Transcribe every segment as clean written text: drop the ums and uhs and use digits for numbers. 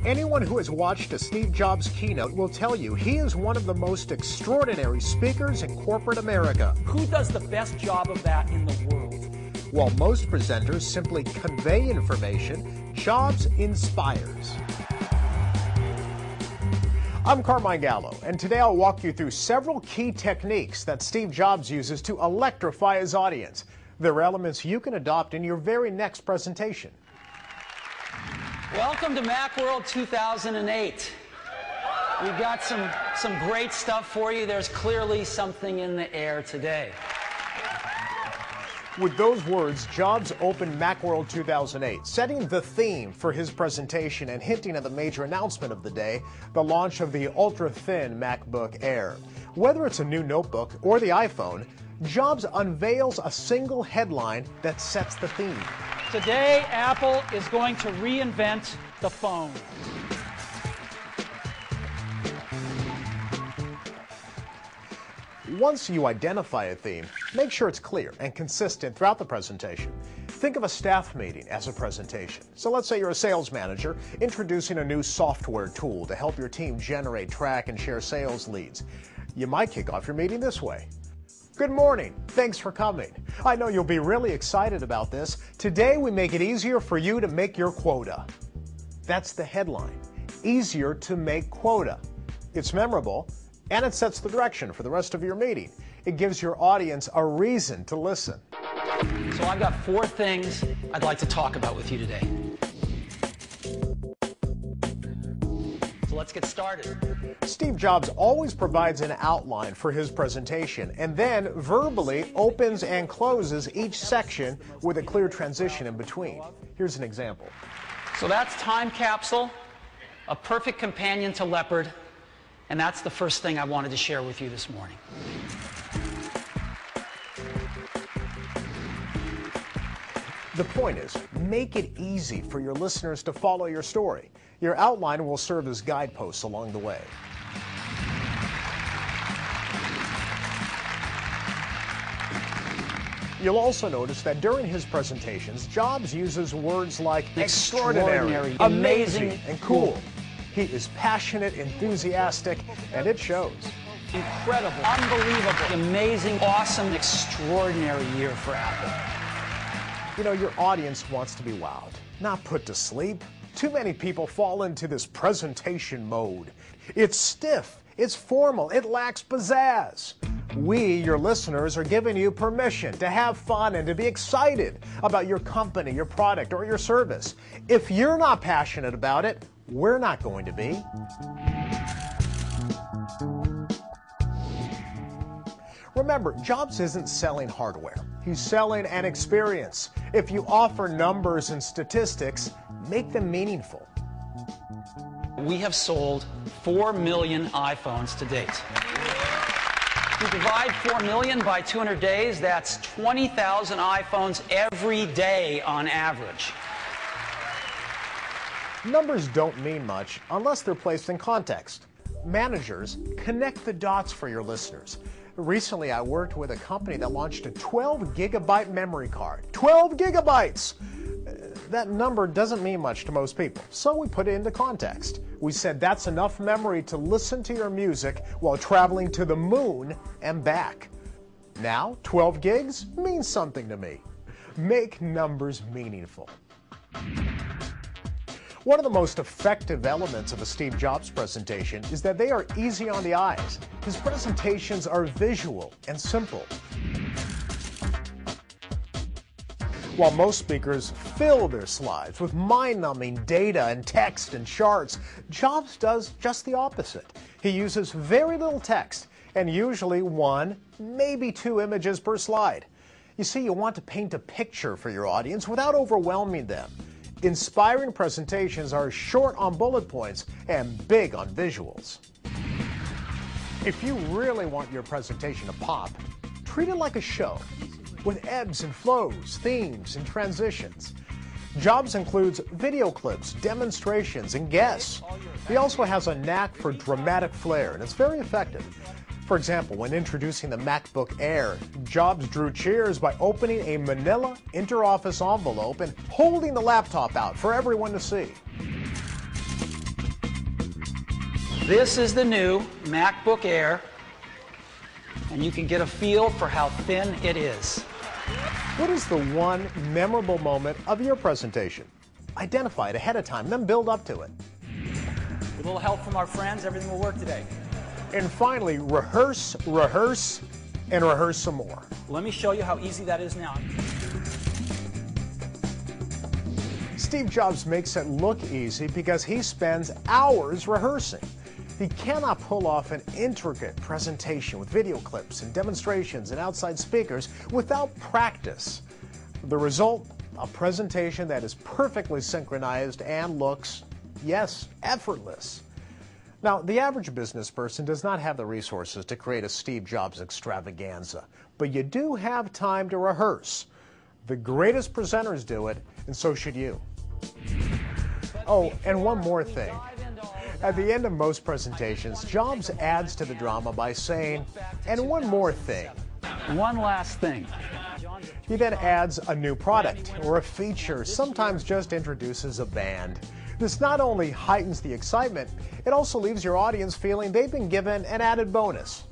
Anyone who has watched a Steve Jobs keynote will tell you he is one of the most extraordinary speakers in corporate America. Who does the best job of that in the world? While most presenters simply convey information, Jobs inspires. I'm Carmine Gallo, and today I'll walk you through several key techniques that Steve Jobs uses to electrify his audience. They're elements you can adopt in your very next presentation. Welcome to Macworld 2008. We've got some great stuff for you. There's clearly something in the air today. With those words, Jobs opened Macworld 2008, setting the theme for his presentation and hinting at the major announcement of the day, the launch of the ultra-thin MacBook Air. Whether it's a new notebook or the iPhone, Jobs unveils a single headline that sets the theme. Today, Apple is going to reinvent the phone. Once you identify a theme, make sure it's clear and consistent throughout the presentation. Think of a staff meeting as a presentation. So let's say you're a sales manager introducing a new software tool to help your team generate, track, and share sales leads. You might kick off your meeting this way. Good morning. Thanks for coming. I know you'll be really excited about this. Today we make it easier for you to make your quota. That's the headline. Easier to make quota. It's memorable, and it sets the direction for the rest of your meeting. It gives your audience a reason to listen. So I've got 4 things I'd like to talk about with you today. So let's get started. Steve Jobs always provides an outline for his presentation and then verbally opens and closes each section with a clear transition in between. Here's an example. So that's Time Capsule, a perfect companion to Leopard, and that's the first thing I wanted to share with you this morning. The point is, make it easy for your listeners to follow your story. Your outline will serve as guideposts along the way. You'll also notice that during his presentations, Jobs uses words like extraordinary, amazing, and cool. He is passionate, enthusiastic, and it shows. Incredible, unbelievable, amazing, awesome, extraordinary year for Apple. You know, your audience wants to be wowed, not put to sleep. Too many people fall into this presentation mode. It's stiff, it's formal, it lacks pizzazz. We, your listeners, are giving you permission to have fun and to be excited about your company, your product, or your service. If you're not passionate about it, we're not going to be. Remember, Jobs isn't selling hardware. He's selling an experience. If you offer numbers and statistics, make them meaningful. We have sold 4 million iPhones to date. If you divide 4 million by 200 days, that's 20,000 iPhones every day on average. Numbers don't mean much unless they're placed in context. Managers, connect the dots for your listeners. Recently, I worked with a company that launched a 12-gigabyte memory card. 12 gigabytes! That number doesn't mean much to most people, so we put it into context. We said that's enough memory to listen to your music while traveling to the moon and back. Now, 12 gigs means something to me. Make numbers meaningful. One of the most effective elements of a Steve Jobs presentation is that they are easy on the eyes. His presentations are visual and simple. While most speakers fill their slides with mind-numbing data and text and charts, Jobs does just the opposite. He uses very little text and usually 1, maybe 2 images per slide. You see, you want to paint a picture for your audience without overwhelming them. Inspiring presentations are short on bullet points and big on visuals. If you really want your presentation to pop, treat it like a show, with ebbs and flows, themes, and transitions. Jobs includes video clips, demonstrations, and guests. He also has a knack for dramatic flair, and it's very effective. For example, when introducing the MacBook Air, Jobs drew cheers by opening a manila interoffice envelope and holding the laptop out for everyone to see. This is the new MacBook Air, and you can get a feel for how thin it is. What is the one memorable moment of your presentation? Identify it ahead of time, then build up to it. With a little help from our friends, everything will work today. And finally, rehearse, rehearse, and rehearse some more. Let me show you how easy that is now. Steve Jobs makes it look easy because he spends hours rehearsing. He cannot pull off an intricate presentation with video clips and demonstrations and outside speakers without practice. The result, a presentation that is perfectly synchronized and looks, yes, effortless. Now, the average business person does not have the resources to create a Steve Jobs extravaganza, but you do have time to rehearse. The greatest presenters do it, and so should you. Oh, and one more thing. At the end of most presentations, Jobs adds to the drama by saying, "And one more thing." One last thing. He then adds a new product or a feature, sometimes just introduces a band. This not only heightens the excitement, it also leaves your audience feeling they've been given an added bonus.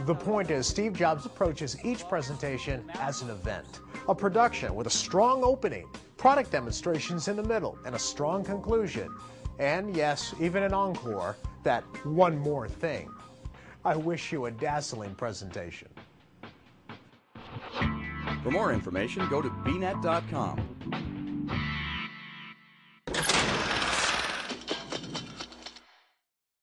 The point is, Steve Jobs approaches each presentation as an event, a production with a strong opening, product demonstrations in the middle, and a strong conclusion. And yes, even an encore, that one more thing. I wish you a dazzling presentation. For more information, go to bnet.com.